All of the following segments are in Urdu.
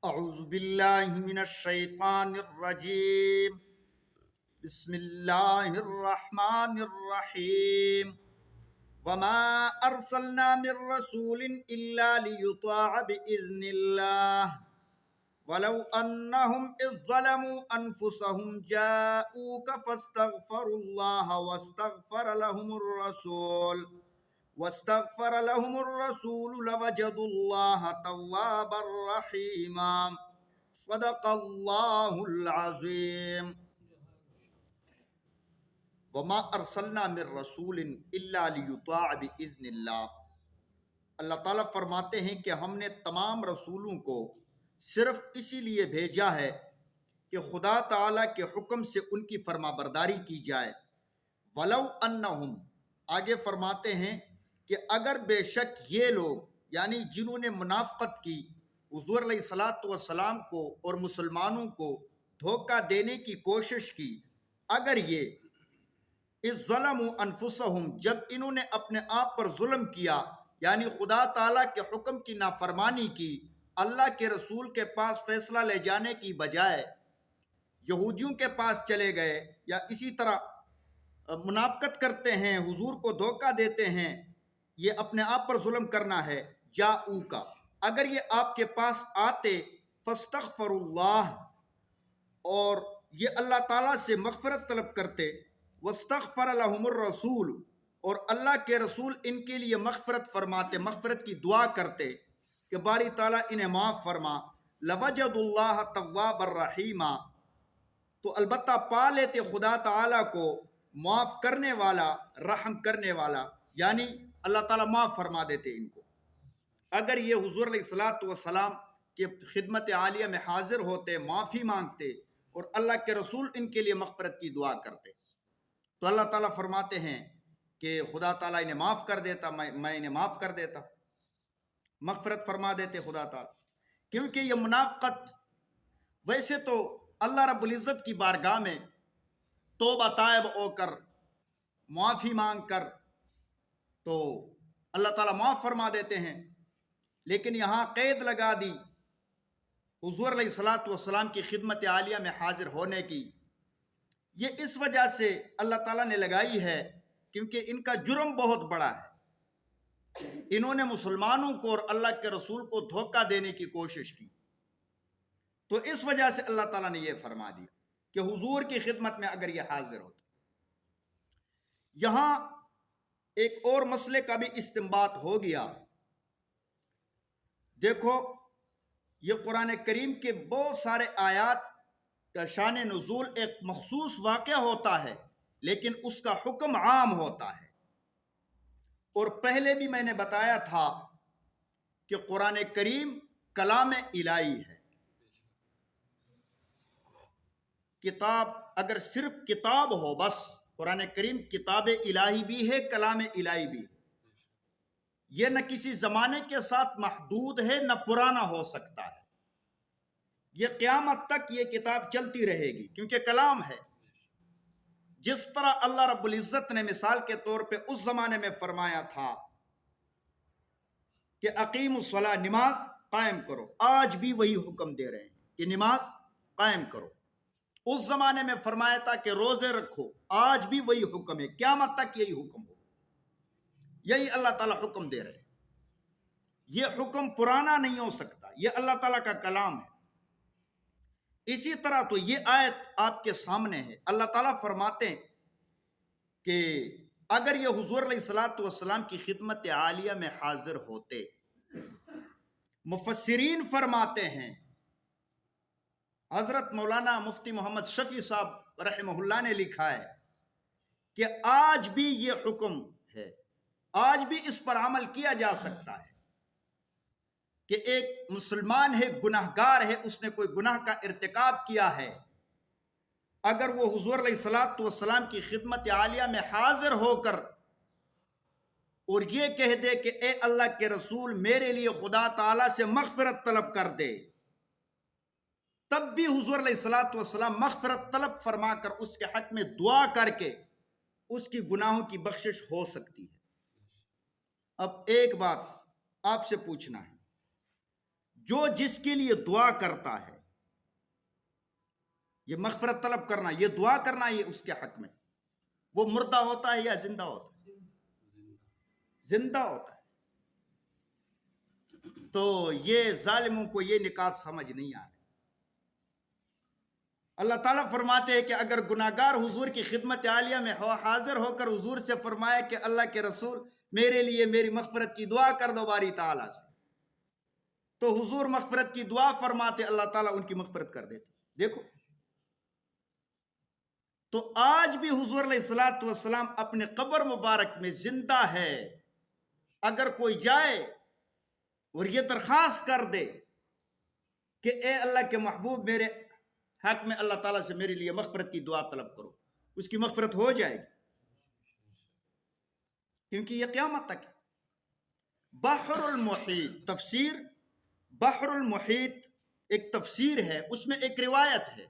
اعوذ باللہ من الشیطان الرجیم بسم اللہ الرحمن الرحیم وما ارسلنا من رسول الا لیطاع باذن اللہ ولو انہم اذ ظلموا انفسهم جاءوک فاستغفروا اللہ واستغفر لهم الرسول لوجدوا الله توابا رحيما صدق الله العظيم وما ارسلنا من رسول الا ليطاع باذن اللہ۔ اللہ تعالیٰ فرماتے ہیں کہ ہم نے تمام رسولوں کو صرف اسی لیے بھیجا ہے کہ خدا تعالیٰ کے حکم سے ان کی فرما برداری کی جائے۔ ولو انہم، آگے فرماتے ہیں کہ اگر بے شک یہ لوگ یعنی جنہوں نے منافقت کی، حضور علیہ الصلاۃ والسلام کو اور مسلمانوں کو دھوکہ دینے کی کوشش کی، اگر یہ اذ ظلموا انفسہم، جب انہوں نے اپنے آپ پر ظلم کیا یعنی خدا تعالیٰ کے حکم کی نافرمانی کی، اللہ کے رسول کے پاس فیصلہ لے جانے کی بجائے یہودیوں کے پاس چلے گئے، یا اسی طرح منافقت کرتے ہیں، حضور کو دھوکہ دیتے ہیں، یہ اپنے آپ پر ظلم کرنا ہے۔ جاؤکا، اگر یہ آپ کے پاس آتے، فاستغفر اللہ، اور یہ اللہ تعالیٰ سے مغفرت طلب کرتے، واستغفر لهم الرسول، اور اللہ کے رسول ان کے لیے مغفرت فرماتے، مغفرت کی دعا کرتے کہ باری تعالیٰ انہیں معاف فرما، لوجد اللہ تواب الرحیم، تو البتہ پا لیتے خدا تعالیٰ کو معاف کرنے والا، رحم کرنے والا، یعنی اللہ تعالیٰ معاف فرما دیتے ان کو۔ اگر یہ حضور علیہ الصلاۃ والسلام کے خدمت عالیہ میں حاضر ہوتے، معافی مانگتے اور اللہ کے رسول ان کے لیے مغفرت کی دعا کرتے، تو اللہ تعالیٰ فرماتے ہیں کہ خدا تعالیٰ انہیں معاف کر دیتا، میں انہیں معاف کر دیتا، مغفرت فرما دیتے خدا تعالیٰ۔ کیونکہ یہ منافقت ویسے تو اللہ رب العزت کی بارگاہ میں توبہ طائب ہو کر معافی مانگ کر تو اللہ تعالیٰ معاف فرما دیتے ہیں، لیکن یہاں قید لگا دی حضور علیہ الصلاۃ والسلام کی خدمت عالیہ میں حاضر ہونے کی۔ یہ اس وجہ سے اللہ تعالیٰ نے لگائی ہے کیونکہ ان کا جرم بہت بڑا ہے، انہوں نے مسلمانوں کو اور اللہ کے رسول کو دھوکہ دینے کی کوشش کی، تو اس وجہ سے اللہ تعالیٰ نے یہ فرما دیا کہ حضور کی خدمت میں اگر یہ حاضر ہوتے۔ یہاں ایک اور مسئلے کا بھی استنباط ہو گیا۔ دیکھو، یہ قرآن کریم کے بہت سارے آیات کا شان نزول ایک مخصوص واقعہ ہوتا ہے، لیکن اس کا حکم عام ہوتا ہے۔ اور پہلے بھی میں نے بتایا تھا کہ قرآن کریم کلام الہی ہے۔ کتاب اگر صرف کتاب ہو بس، قرآن کریم کتاب الہی بھی ہے، کلام الہی بھی ہے۔ یہ نہ کسی زمانے کے ساتھ محدود ہے، نہ پرانا ہو سکتا ہے، یہ قیامت تک یہ کتاب چلتی رہے گی کیونکہ کلام ہے۔ جس طرح اللہ رب العزت نے مثال کے طور پہ اس زمانے میں فرمایا تھا کہ اقیم الصلاۃ، نماز قائم کرو، آج بھی وہی حکم دے رہے ہیں کہ نماز قائم کرو۔ اس زمانے میں فرمایا تھا کہ روزے رکھو، آج بھی وہی حکم ہے، قیامت تک یہی حکم ہو، یہی اللہ تعالیٰ حکم دے رہے ہیں۔ یہ حکم پرانا نہیں ہو سکتا، یہ اللہ تعالیٰ کا کلام ہے۔ اسی طرح تو یہ آیت آپ کے سامنے ہے، اللہ تعالیٰ فرماتے ہیں کہ اگر یہ حضور علیہ الصلاۃ والسلام کی خدمت عالیہ میں حاضر ہوتے، مفسرین فرماتے ہیں، حضرت مولانا مفتی محمد شفیع صاحب رحمہ اللہ نے لکھا ہے کہ آج بھی یہ حکم ہے، آج بھی اس پر عمل کیا جا سکتا ہے کہ ایک مسلمان ہے، گناہگار ہے، اس نے کوئی گناہ کا ارتکاب کیا ہے، اگر وہ حضور علیہ الصلاۃ والسلام کی خدمت عالیہ میں حاضر ہو کر اور یہ کہہ دے کہ اے اللہ کے رسول میرے لیے خدا تعالیٰ سے مغفرت طلب کر دے، تب بھی حضور علیہ الصلاۃ والسلام مغفرت طلب فرما کر اس کے حق میں دعا کر کے اس کی گناہوں کی بخشش ہو سکتی ہے۔ اب ایک بات آپ سے پوچھنا ہے، جو جس کے لیے دعا کرتا ہے، یہ مغفرت طلب کرنا، یہ دعا کرنا، یہ اس کے حق میں، وہ مردہ ہوتا ہے یا زندہ ہوتا ہے؟ زندہ ہوتا ہے۔ تو یہ ظالموں کو یہ نکات سمجھ نہیں آ رہی۔ اللہ تعالیٰ فرماتے ہیں کہ اگر گناہگار حضور کی خدمت عالیہ میں حاضر ہو کر حضور سے فرمائے کہ اللہ کے رسول میرے لیے میری مغفرت کی دعا کر دو باری تعالیٰ سے، تو حضور مغفرت کی دعا فرماتے، اللہ تعالیٰ ان کی مغفرت کر دیتے۔ دیکھو، تو آج بھی حضور علیہ الصلوۃ والسلام اپنے قبر مبارک میں زندہ ہے۔ اگر کوئی جائے اور یہ درخواست کر دے کہ اے اللہ کے محبوب، میرے حق میں اللہ تعالیٰ سے میرے لیے مغفرت کی دعا طلب کرو، اس کی مغفرت ہو جائے گی، کیونکہ یہ قیامت تک ہے۔ بحر المحیط، تفسیر بحر المحیط ایک تفسیر ہے، اس میں ایک روایت ہے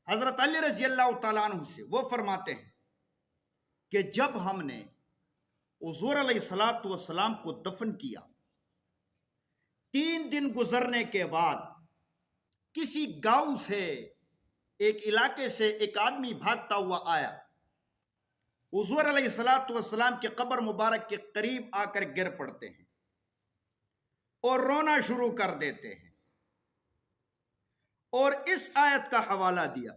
حضرت علی رضی اللہ تعالیٰ عنہ سے، وہ فرماتے ہیں کہ جب ہم نے حضور علیہ الصلوۃ والسلام کو دفن کیا، 3 دن گزرنے کے بعد کسی گاؤں سے، ایک علاقے سے ایک آدمی بھاگتا ہوا آیا، حضور علیہ الصلوۃ والسلام کے قبر مبارک کے قریب آ کر گر پڑتے ہیں اور رونا شروع کر دیتے ہیں، اور اس آیت کا حوالہ دیا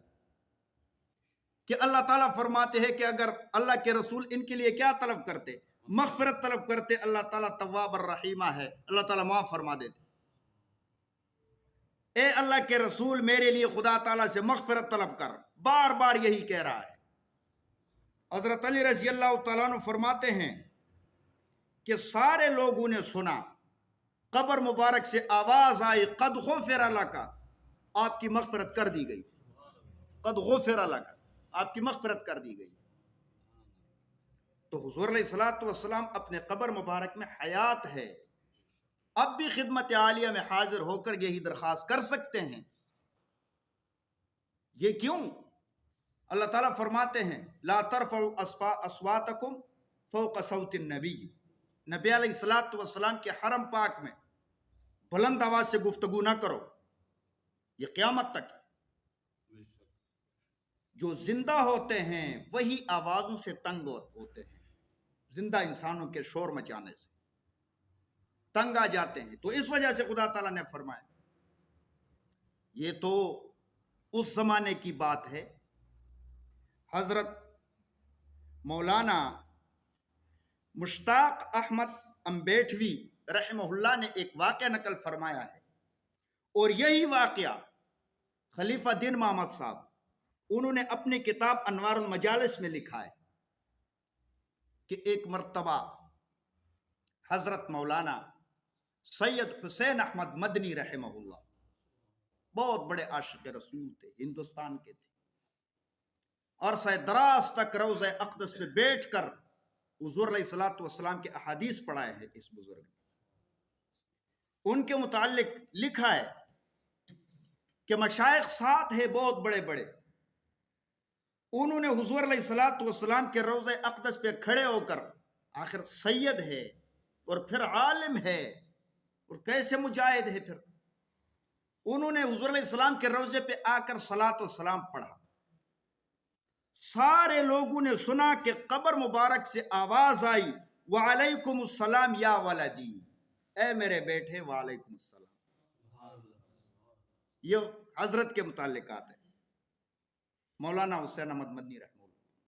کہ اللہ تعالیٰ فرماتے ہیں کہ اگر اللہ کے رسول ان کے لیے کیا طلب کرتے، مغفرت طلب کرتے، اللہ تعالیٰ تواب الرحیمہ ہے، اللہ تعالیٰ معاف فرما دیتے۔ اے اللہ کے رسول میرے لیے خدا تعالیٰ سے مغفرت طلب کر، بار بار یہی کہہ رہا ہے۔ حضرت علی رضی اللہ تعالیٰ عنہ فرماتے ہیں کہ سارے لوگوں نے سنا، قبر مبارک سے آواز آئی، قد غفر لک، آپ کی مغفرت کر دی گئی، قد غفر لک، آپ کی مغفرت کر دی گئی۔ تو حضور علیہ الصلوۃ والسلام اپنے قبر مبارک میں حیات ہے، اب بھی خدمت عالیہ میں حاضر ہو کر یہی درخواست کر سکتے ہیں۔ یہ کیوں؟ اللہ تعالیٰ فرماتے ہیں لا ترفعوا اصواتکم فوق صوت النبی، نبی علیہ الصلوۃ والسلام کے حرم پاک میں بلند آواز سے گفتگو نہ کرو، یہ قیامت تک ہے۔ جو زندہ ہوتے ہیں وہی آوازوں سے تنگ ہوتے ہیں، زندہ انسانوں کے شور مچانے سے تنگ آ جاتے ہیں۔ تو اس وجہ سے خدا تعالیٰ نے فرمایا، یہ تو اس زمانے کی بات ہے۔ حضرت مولانا مشتاق احمد امبیٹوی رحمہ اللہ نے ایک واقعہ نقل فرمایا ہے، اور یہی واقعہ خلیفہ دین محمد صاحب انہوں نے اپنی کتاب انوار المجالس میں لکھا ہے کہ ایک مرتبہ حضرت مولانا سید حسین احمد مدنی رحمہ اللہ بہت بڑے عاشق رسول تھے، ہندوستان کے تھے، عرصہ دراز تک روضہ اقدس پہ بیٹھ کر حضور علیہ الصلوۃ والسلام کے احادیث پڑھائے ہیں۔ اس بزرگ ان کے متعلق لکھا ہے کہ مشائخ ساتھ ہیں بہت بڑے بڑے، انہوں نے حضور علیہ الصلوۃ والسلام کے روضہ اقدس پہ کھڑے ہو کر، آخر سید ہے اور پھر عالم ہے اور کیسے مجاہد ہے، پھر انہوں نے حضور علیہ السلام کے روضے پہ آ کر صلاۃ و سلام پڑھا۔ سارے لوگوں نے سنا کہ قبر مبارک سے آواز آئی وعلیکم السلام یا ولدی، اے میرے بیٹے وعلیکم السلام۔ یہ حضرت کے متعلقات ہے، مولانا حسین احمد مدنی رحمہ